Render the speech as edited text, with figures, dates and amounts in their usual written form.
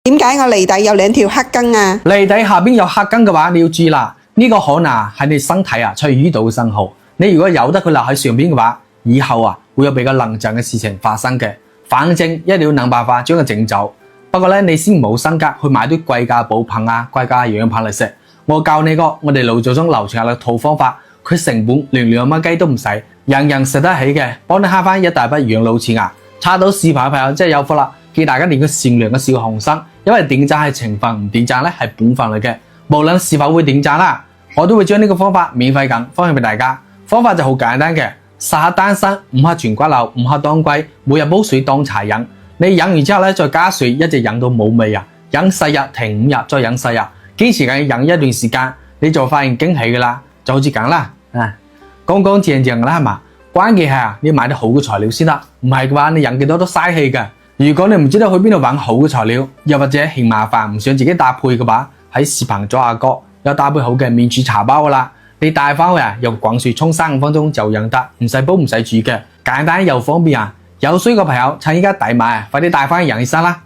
點解我脷底有兩條黑根啊？脷底下邊有黑根嘅話，你要注意啦，呢個可能係你身體出現淤堵嘅信號。你如果由得佢留喺上邊嘅話，以後會有比較冷靜嘅事情發生嘅。反正一定要諗辦法將佢整走。不過咧，你先唔好身家去買啲貴價補品啊、貴價養品嚟食。我教你個我哋老祖宗流傳下嘅套方法，佢成本連2蚊雞都唔使，人人食得起嘅，幫你慳翻一大筆養老錢啊！刷到視頻嘅朋友真係有福啦！記大家練個善良嘅小紅心，因為點讚係情分，唔點讚咧係本分嚟嘅。無論是否會點讚啦，我都會將呢個方法免費咁分享俾大家。方法就好簡單嘅，10克丹參，5克全骨柳，5克當歸，每日煲水當茶飲。你飲完之後咧，再加水，一直飲到冇味啊！飲4日，停5日，再飲4日，堅持緊飲一段時間，你就發現驚喜噶啦，就好似咁啦，乾乾淨淨啦係嘛？關鍵係你買啲好嘅材料先得，唔係嘅話你飲幾多都嘥氣嘅。如果你唔知道去邊度揾好嘅材料，又或者嫌麻煩唔想自己搭配嘅話，喺視頻左下角有搭配好嘅免治茶包噶啦，你帶翻去用滾水沖3-5分鐘就飲得，唔使煲唔使煮嘅，簡單又方便啊！有需要嘅朋友趁依家抵買，快啲帶翻去飲起身啦！